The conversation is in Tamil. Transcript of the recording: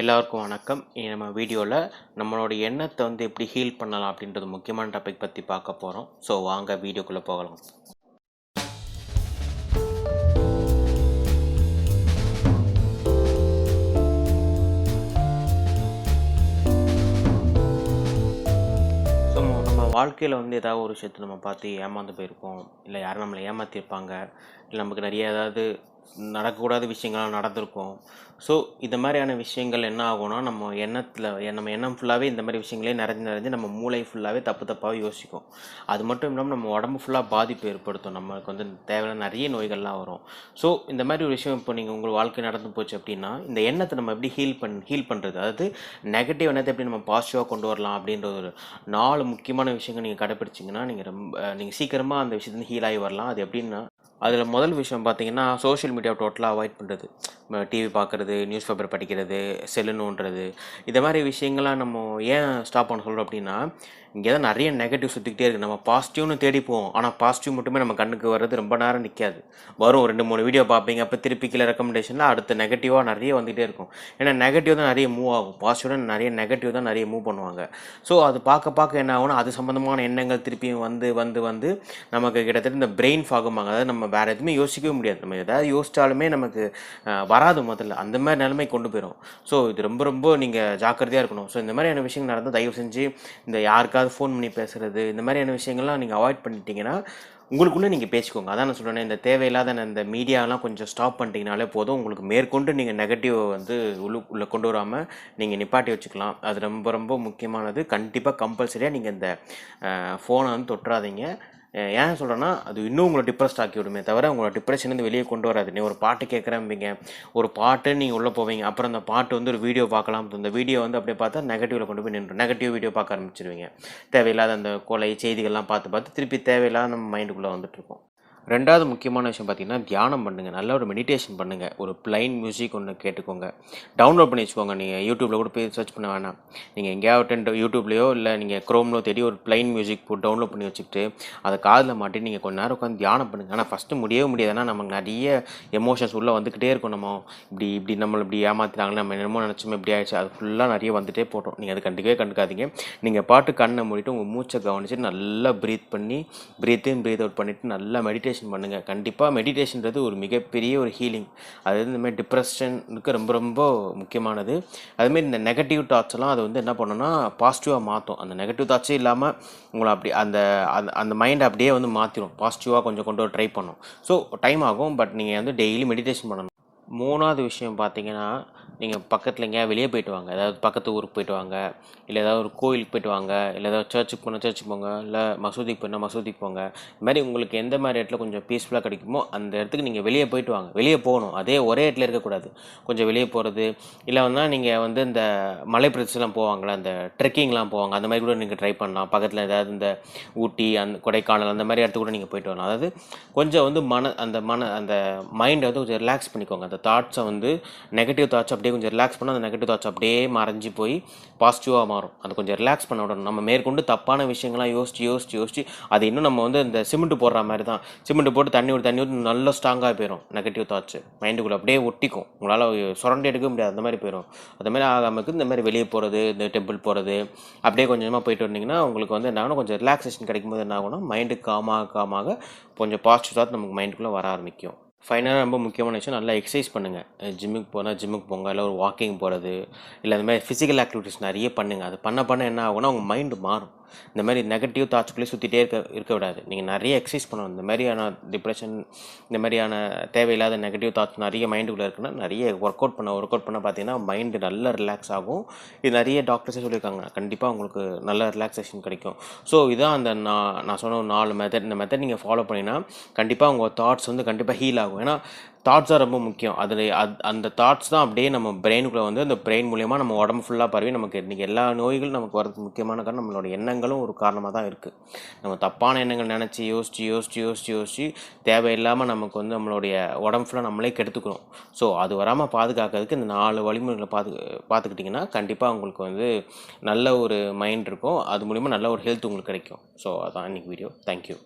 எல்லாருக்கும் வணக்கம். நம்ம வீடியோவில் நம்மளோட எண்ணத்தை எப்படி ஹீல் பண்ணலாம் அப்படின்றது முக்கியமான டாபிக் பற்றி பார்க்க போகிறோம். ஸோ வாங்க வீடியோக்குள்ளே போகலாம். ஸோ நம்ம வாழ்க்கையில் ஏதாவது ஒரு விஷயத்தை நம்ம பார்த்து ஏமாந்து போயிருப்போம், இல்லை யாரும் நம்மளை ஏமாற்றிருப்பாங்க, இல்லை நமக்கு நிறைய ஏதாவது நடக்கக்கூடாத விஷயங்கள்லாம் நடந்திருக்கும். ஸோ இந்த மாதிரியான விஷயங்கள் என்ன ஆகும்னா, நம்ம எண்ணம் ஃபுல்லாகவே இந்த மாதிரி விஷயங்களே நிறைஞ்சு நம்ம மூளை ஃபுல்லாகவே தப்பாகவே யோசிக்கும். அது மட்டும் இல்லாமல் நம்ம உடம்பு ஃபுல்லாக பாதிப்பு ஏற்படுத்தும். நமக்கு தேவையான நிறைய நோய்கள்லாம் வரும். ஸோ இந்த மாதிரி ஒரு விஷயம் இப்போ நீங்கள் உங்கள் வாழ்க்கை நடந்து போச்சு அப்படின்னா, இந்த எண்ணத்தை நம்ம எப்படி ஹீல் பண்ணுறது, அதாவது நெகட்டிவ் எண்ணத்தை எப்படி நம்ம பாசிட்டிவாக கொண்டு வரலாம் அப்படின்ற ஒரு 4 முக்கியமான விஷயங்கள் நீங்கள் கடைப்பிடிச்சிங்கன்னா நீங்கள் சீக்கிரமாக அந்த விஷயத்துலேருந்து ஹீல் ஆகி வரலாம். அது எப்படின்னா, அதில் முதல் விஷயம் பார்த்தீங்கன்னா, சோஷியல் மீடியாவை டோட்டலாக அவாய்ட் பண்ணுறது. டிவி பார்க்குறது, நியூஸ் பேப்பர் படிக்கிறது, செல்லு நோண்டுறது, இந்த மாதிரி விஷயங்கள்லாம் நம்ம ஏன் ஸ்டாப் பண்ண சொல்கிறோம் அப்படின்னா, இங்கே தான் நிறைய நெகட்டிவ் சுற்றிக்கிட்டே இருக்குது. நம்ம பாசிட்டிவ்னு தேடி போவோம், ஆனால் பாசிட்டிவ் மட்டுமே நம்ம கண்ணுக்கு வர்றது ரொம்ப நேரம் நிற்காது. வரும் 2-3 வீடியோ பார்ப்பீங்க, அப்போ திருப்பி கீழே ரெக்கமெண்டேஷனில் அடுத்த நெகட்டிவாக நிறைய வந்துகிட்டே இருக்கும். ஏன்னா நெகட்டிவ் தான் நிறைய மூவ் ஆகும், பாசிட்டிவ் நிறைய நெகட்டிவ் தான் நிறைய மூவ் பண்ணுவாங்க. ஸோ அது பார்க்க என்ன ஆகும்னா, அது சம்மந்தமான எண்ணங்கள் திருப்பியும் வந்து நமக்கு கிட்டத்தட்ட இந்த பிரெயின் ஃபாகுமாங்க. அதாவது நம்ம வேறு எதுவுமே யோசிக்கவே முடியாது. நம்ம எதாவது யோசித்தாலுமே நமக்கு வராது முதல்ல, அந்த மாதிரி நிலைமை கொண்டு போயிடும். ஸோ இது ரொம்ப நீங்கள் ஜாக்கிரதையாக இருக்கணும். ஸோ இந்த மாதிரியான விஷயங்கள் நடந்தால் தயவு செஞ்சு இந்த யாருக்காவது ஃபோன் பண்ணி பேசுகிறது, இந்த மாதிரியான விஷயங்கள்லாம் நீங்கள் அவாய்ட் பண்ணிட்டீங்கன்னா உங்களுக்குள்ளே நீங்கள் பேசிக்கோங்க. அதான் நான் சொல்கிறேன், இந்த தேவையில்லாத இந்த மீடியாலாம் கொஞ்சம் ஸ்டாப் பண்ணிட்டீங்கனாலே போதும். உங்களுக்கு மேற்கொண்டு நீங்கள் நெகட்டிவ் உள்ளே கொண்டு வராமல் நீங்கள் நிப்பாட்டி வச்சுக்கலாம். அது ரொம்ப முக்கியமானது. கண்டிப்பாக கம்பல்சரியாக நீங்கள் இந்த ஃபோனை தொட்டுறாதீங்க. ஏன் சொல்கிறேன்னா, அது இன்னும் உங்களை டிப்ரெஸ்ட் ஆக்கி விடுமே தவிர உங்களோட டிப்ரெஷன்லேருந்து வெளியே கொண்டு வராது. நீ ஒரு பாட்டு கேட்குறேன்பீங்க, ஒரு பாட்டு நீங்கள் உள்ளே போவீங்க, அப்புறம் அந்த பாட்டு ஒரு வீடியோ பார்க்கலாம். இந்த வீடியோ அப்படியே பார்த்தா நெகட்டிவில் கொண்டு போய் நின்று நெகட்டிவ் வீடியோ பார்க்க ஆரம்பிச்சிருவீங்க. தேவையில்லாத அந்த கொலை செய்திகள்லாம் பார்த்து திருப்பி தேவையில்லாத நம்ம மைண்டுக்குள்ளே வந்துட்டுருக்கோம். 2வது முக்கியமான விஷயம் பார்த்தீங்கன்னா, தியானம் பண்ணுங்கள். நல்ல ஒரு மெடிடேஷன் பண்ணுங்கள். ஒரு பிளைன் மியூசிக் ஒன்று கேட்டுக்கோங்க. டவுன்லோட் பண்ணி வச்சுக்கோங்க. நீங்கள் யூடியூப்பில் கூட போய் சர்ச் பண்ண வேணாம். நீங்கள் எங்கேயாவது யூடியூப்லேயோ இல்லை நீங்கள் க்ரோம்லோ தேடி ஒரு பிளைன் மியூசிக் போட்டு டவுன்லோட் பண்ணி வச்சுக்கிட்டு அதை காதில் மாட்டி நீங்கள் கொஞ்சம் நேரம் உட்காந்து தியானம் பண்ணுங்கள். ஆனால் ஃபஸ்ட்டு முடியவே முடியாது. ஏன்னா நமக்கு நிறைய எமோஷன்ஸ் உள்ளே வந்துக்கிட்டே இருக்கும். நம்ம இப்படி நம்மளை இப்படி ஏமாற்றினாங்களே, நம்ம என்னமோ நினச்சோமே இப்படி ஆயிடுச்சு, அது ஃபுல்லாக நிறைய வந்துகிட்டே போட்டோம். நீங்கள் அது கண்டுக்காதீங்க. நீங்கள் பாட்டு கண்ணை மூடிட்டு உங்கள் மூச்சை கவனிச்சுட்டு நல்லா ப்ரீத் இன் ப்ரீத் அவுட் பண்ணிவிட்டு நல்லா மெடிடேஷன் பண்ணுங்கள். கண்டிப்பாக மெடிடேஷன்றது ஒரு மிகப்பெரிய ஒரு ஹீலிங். அது இந்த மாதிரி டிப்ரெஷனுக்கு ரொம்ப முக்கியமானது. அதுமாரி இந்த நெகட்டிவ் தாட்ஸ் எல்லாம் அது என்ன பண்ணுன்னா பாசிட்டிவாக மாற்றும். அந்த நெகட்டிவ் தாட்ஸே இல்லாமல் உங்களை அப்படி அந்த மைண்டை அப்படியே மாற்றிடும். பாசிட்டிவாக கொஞ்சம் கொண்டு வர ட்ரை பண்ணும். ஸோ டைம் ஆகும், பட் நீங்கள் டெய்லி மெடிடேஷன் பண்ணணும். 3வது விஷயம் பார்த்தீங்கன்னா, நீங்கள் பக்கத்தில் எங்கேயா வெளியே போய்ட்டு வாங்க. ஏதாவது பக்கத்து ஊருக்கு போய்ட்டு வாங்க, இல்லை ஏதாவது ஒரு கோயிலுக்கு போய்ட்டு வாங்க, இல்லை ஏதாவது சர்ச்சுக்கு போங்க, இல்லை மசூதிக்கு போங்க. இது மாதிரி உங்களுக்கு எந்த மாதிரி இடத்துல கொஞ்சம் பீஸ்ஃபுல்லாக கிடைக்குமோ அந்த இடத்துக்கு நீங்கள் வெளியே போய்ட்டு வாங்க. வெளியே போகணும், ஒரே இடத்துல இருக்கக்கூடாது. கொஞ்சம் வெளியே போகிறது, இல்லை நீங்கள் இந்த மலை பிரதேசம்லாம் போவாங்களா, அந்த ட்ரெக்கிங்லாம் போவாங்க, அந்த மாதிரி கூட நீங்கள் ட்ரை பண்ணலாம். பக்கத்தில் ஏதாவது இந்த ஊட்டி, கொடைக்கானல் அந்த மாதிரி இடத்துக்கு கூட நீங்கள் போய்ட்டு வரலாம். அதாவது கொஞ்சம் அந்த மைண்டை கொஞ்சம் ரிலாக்ஸ் பண்ணிக்கோங்க. அந்த தாட்ஸை நெகட்டிவ் தாட்ஸ் அப்படியே கொஞ்சம் ரிலாக்ஸ் பண்ணால் அந்த நெகட்டிவ் தாட்ஸ் அப்படியே மறைஞ்சி போய் பாசிட்டிவாக மாறும். அதை கொஞ்சம் ரிலாக்ஸ் பண்ண விடணும். நம்ம மேற்கொண்டு தப்பான விஷயங்கள்லாம் யோசிச்சு அது இன்னும் நம்ம இந்த சிமெண்ட் போடுற மாதிரி தான். சிமெண்ட் போட்டு தண்ணி ஊற்றி நல்லா ஸ்ட்ராங்காக போயிடும். நெகட்டிவ் தாட்ஸ் மைண்டுக்குள்ளே அப்படியே ஒட்டிக்கும். உங்களால் சுரண்டி எடுக்க முடியாது, அந்த மாதிரி போயிடும். அது மாதிரி ஆகாமக்கு இந்த மாதிரி வெளியே போகிறது, இந்த டெம்பிள் போகிறது, அப்படியே கொஞ்சமாக போயிட்டு வந்தீங்கன்னா உங்களுக்கு என்ன ஆகுனா, கொஞ்சம் ரிலாக்ஸேஷன் கிடைக்கும்போது என்ன ஆகுனா, மைண்டு காமாக கொஞ்சம் பாசிட்டிவ் தாட் நமக்கு மைண்டுக்குள்ளே வர ஆரம்பிக்கும். ஃபைனலாக ரொம்ப முக்கியமான விஷயம், நல்லா எக்ஸசைஸ் பண்ணுங்கள். ஜிம்முக்கு போங்க, இல்லை ஒரு வாக்கிங் போகிறது, இல்லை இந்த மாதிரி ஃபிசிக்கல் ஆக்டிவிட்டிஸ் நிறைய பண்ணுங்கள். அது பண்ண என்ன ஆகும்னா உங்கள் மைண்டு மாறும். இந்த மாதிரி நெகட்டிவ் தாட்ஸ்குள்ளே சுற்றிட்டே இருக்க விடாது. நீங்கள் நிறைய எக்ஸசைஸ் பண்ணணும். இந்த மாதிரியான டிப்ரெஷன், இந்த மாதிரியான தேவையில்லாத நெகட்டிவ் தாட்ஸ் நிறைய மைண்டுக்குள்ளே இருக்குன்னா நிறைய ஒர்க் அவுட் பண்ண பார்த்தீங்கன்னா மைண்டு நல்லா ரிலாக்ஸ் ஆகும். இது நிறைய டாக்டர்ஸே சொல்லியிருக்காங்க. கண்டிப்பாக உங்களுக்கு நல்ல ரிலாக்ஸேஷன் கிடைக்கும். ஸோ இதான் நான் சொன்ன 4 மெத்தட். இந்த மெத்தட் நீங்கள் ஃபாலோ பண்ணினா கண்டிப்பாக உங்கள் தாட்ஸ் கண்டிப்பாக ஹீல் ஆகும். ஏன்னா தாட்ஸ் தான் ரொம்ப முக்கியம். அந்த தாட்ஸ் தான் அப்படியே நம்ம பிரெயினுக்குள்ளே அந்த பிரெயின் மூலியமாக நம்ம உடம்பு ஃபுல்லாக பரவி நமக்கு இன்றைக்கி எல்லா நோய்களும் நமக்கு வரதுக்கு முக்கியமான காரணம் நம்மளோட எண்ணங்களும் ஒரு காரணமாக தான் இருக்குது. நம்ம தப்பான எண்ணங்கள் நினச்சி யோசித்து தேவையில்லாமல் நமக்கு நம்மளுடைய உடம்பு ஃபுல்லாக நம்மளே கெடுத்துக்கிறோம். ஸோ அது வராமல் பாதுகாக்கிறதுக்கு இந்த 4 வழிமுறைகளை பார்த்துக்கிட்டிங்கன்னா கண்டிப்பாக உங்களுக்கு நல்ல ஒரு மைண்ட் இருக்கும். அது மூலிமா நல்ல ஒரு ஹெல்த் உங்களுக்கு கிடைக்கும். ஸோ அதான் இன்றைக்கி வீடியோ. தேங்க்யூ.